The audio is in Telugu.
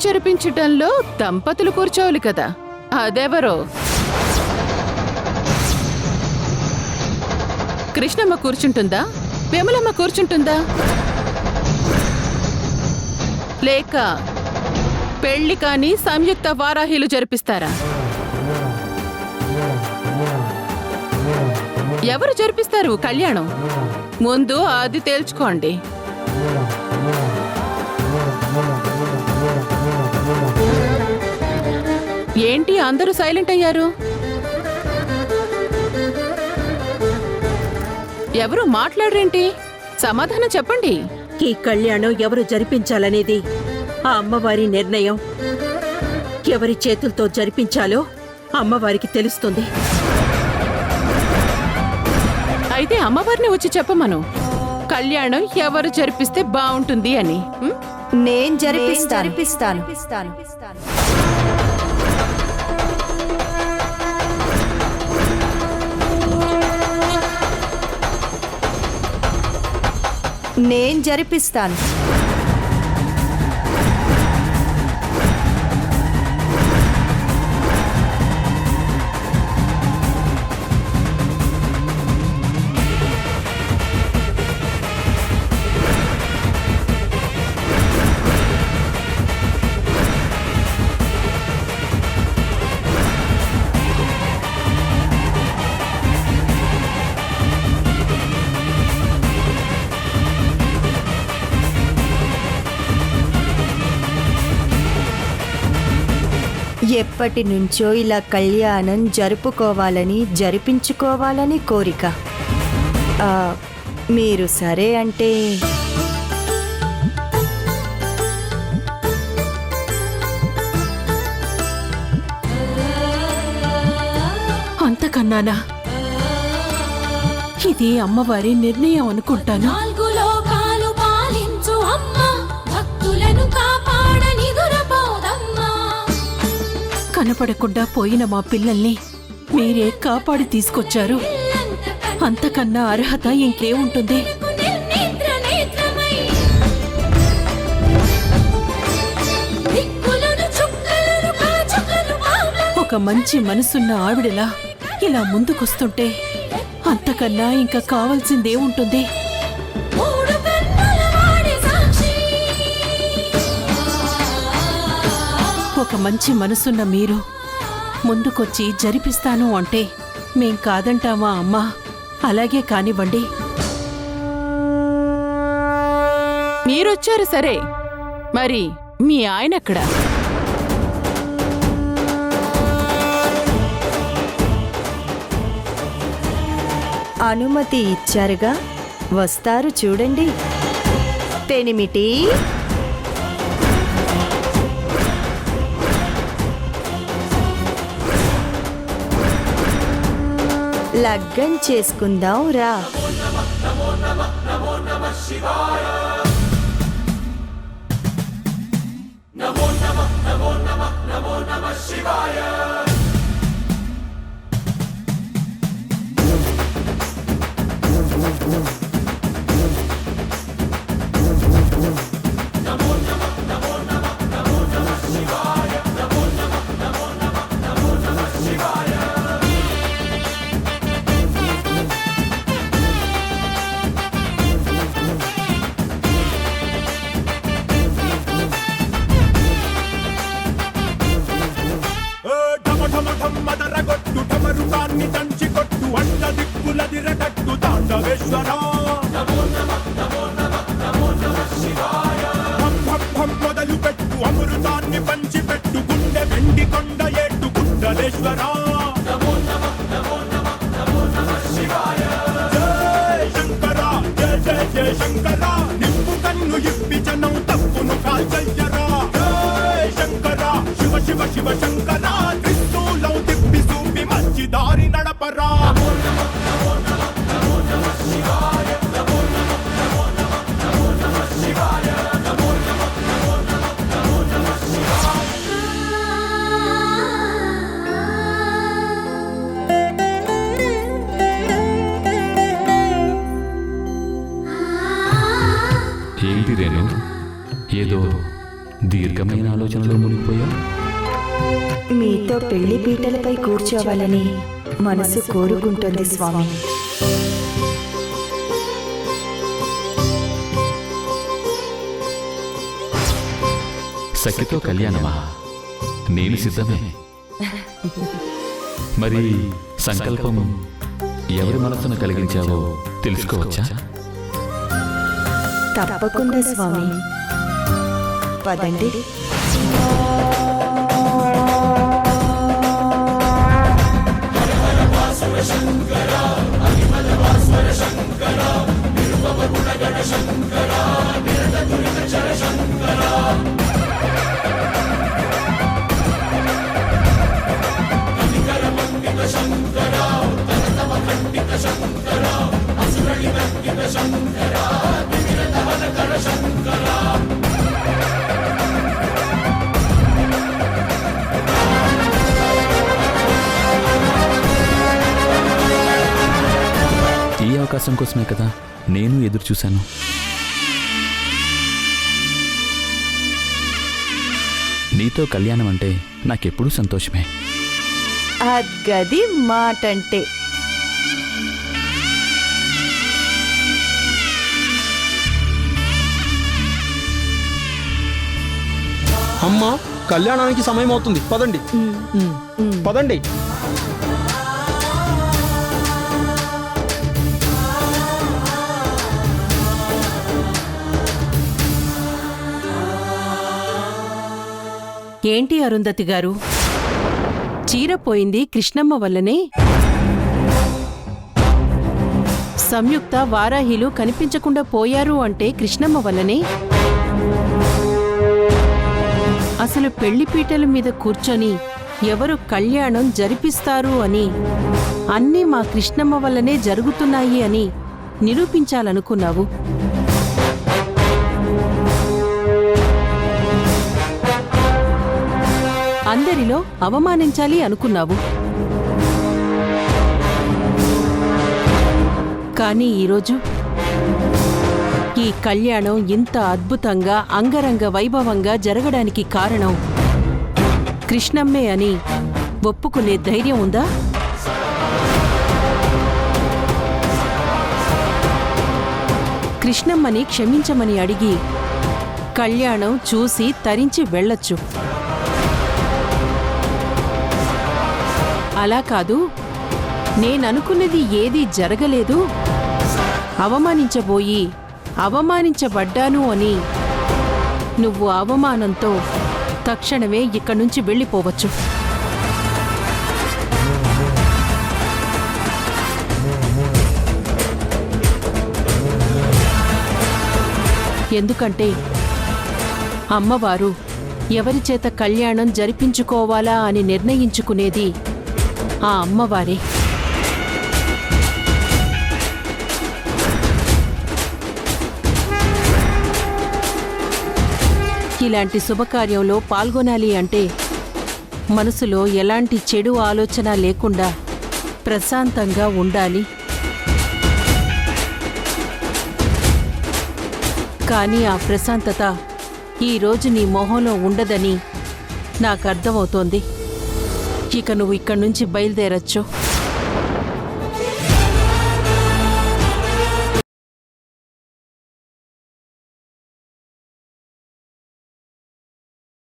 జరిపించటంలో దంపతులు కూర్చోవాలి కదా, అదెవరో? కృష్ణమ్మ కూర్చుంటుందా, విమలమ్మ కూర్చుంటుందా, లేక పెళ్లి కాని సంయుక్త వారాహిలు జరిపిస్తారా? ఎవరు జరిపిస్తారు కళ్యాణం? ముందు అది తేల్చుకోండి. ఏంటి అందరూ సైలెంట్ అయ్యారు? ఎవరు మాట్లాడరేంటి? సమాధానం చెప్పండి. ఈ కళ్యాణం ఎవరు జరిపించాలనేది ఆ అమ్మవారి నిర్ణయం. ఎవరి చేతులతో జరిపించాలో అమ్మవారికి తెలుస్తుంది. అయితే అమ్మవారిని వచ్చి చెప్పమను, కళ్యాణం ఎవరు జరిపిస్తే బాగుంటుంది అని. నేను జరిపిస్తాను. నేను జరిపిస్తాను. ఎప్పటి నుంచో ఇలా కళ్యాణం జరిపించుకోవాలని కోరిక. మీరు సరే అంటే అంతకన్నానా? ఇది అమ్మవారి నిర్ణయం అనుకుంటాను. కనపడకుండా పోయిన మా పిల్లల్ని మీరే కాపాడి తీసుకొచ్చారు. అంతకన్నా అర్హత ఇంకేముంటుంది? ఒక మంచి మనసున్న ఆవిడలా ఇలా ముందుకొస్తుంటే అంతకన్నా ఇంకా కావాల్సిందేముంటుంది? ఒక మంచి మనసున్న మీరు ముందుకొచ్చి జరిపిస్తాను అంటే మేం కాదంటామా అమ్మా? అలాగే కానివ్వండి. మీరొచ్చారు సరే, మరి మీ ఆయనెక్కడా? అనుమతి ఇచ్చారుగా, వస్తారు చూడండి. పెనిమిటి, లగ్గం చేసుకుందాం రా. మొదలు పెట్టు అమృతాన్ని పంచి పెట్టు గుండె వెండి కొండ ఏట్టు గుండలేశ్వర. జయ శంకర, జయ జయ శంకర, నిప్పు కన్ను ఇప్పి జనం తప్పును కాల్చయ్యరా. జయ శంకర, శివ శివ శివ శంకర, త్రిశూలం తిప్పి చూపి మంచి దారి నడపరా. ఏంటి రేణు, ఏదో దీర్ఘమైన ఆలోచనలో మునిగిపోయా. మీతో పెళ్లి పీటలపై కూర్చోవాలని మనసు కోరుకుంటుంది స్వామి. సఖితో కళ్యాణమా? నేను సిద్ధమే. మరి సంకల్పం ఎవరి మనసును కలిగించావో తెలుసుకోవచ్చా? తప్పకుండా స్వామి, పదండి. ఈ అవకాశం కోసమే కదా నేను ఎదురు చూశాను. నీతో కళ్యాణం అంటే నాకెప్పుడూ సంతోషమే. అద్గది మాటంటే. అమ్మా, కళ్యాణానికి సమయం అవుతుంది, పదండి. పదండి. ఏంటి అరుంధతి గారు, చీరపోయింది కృష్ణమ్మ వల్లనే? సంయుక్త వారాహిలు కనిపించకుండా పోయారు అంటే కృష్ణమ్మ వల్లనే? అసలు పెళ్లిపీటల మీద కూర్చొని ఎవరు కళ్యాణం జరిపిస్తారు అని, అన్నీ మా కృష్ణమ్మ వల్లనే జరుగుతున్నాయి అని నిరూపించాలనుకున్నావు. అందరిలో అవమానించాలి అనుకున్నావు. కానీ ఈరోజు ఈ కళ్యాణం ఇంత అద్భుతంగా అంగరంగ వైభవంగా జరగడానికి కారణం కృష్ణమ్మే అని ఒప్పుకునే ధైర్యం ఉందా? కృష్ణమ్మని క్షమించమని అడిగి కళ్యాణం చూసి తరించి వెళ్ళొచ్చు. అలా కాదు, నేననుకున్నది ఏదీ జరగలేదు, అవమానించబోయి అవమానించబడ్డాను అని నువ్వు అవమానంతో తక్షణమే ఇక్కడి నుంచి వెళ్ళిపోవచ్చు. ఎందుకంటే అమ్మవారు ఎవరి చేత కళ్యాణం జరిపించుకోవాలా అని నిర్ణయించుకునేది ఆ అమ్మవారే. ఇలాంటి శుభకార్యంలో పాల్గొనాలి అంటే మనసులో ఎలాంటి చెడు ఆలోచన లేకుండా ప్రశాంతంగా ఉండాలి. కానీ ఆ ప్రశాంతత ఈరోజు నీ మొహంలో ఉండదని నాకు అర్థమవుతోంది. ఇక నువ్వు ఇక్కడి నుంచి బయలుదేరొచ్చు.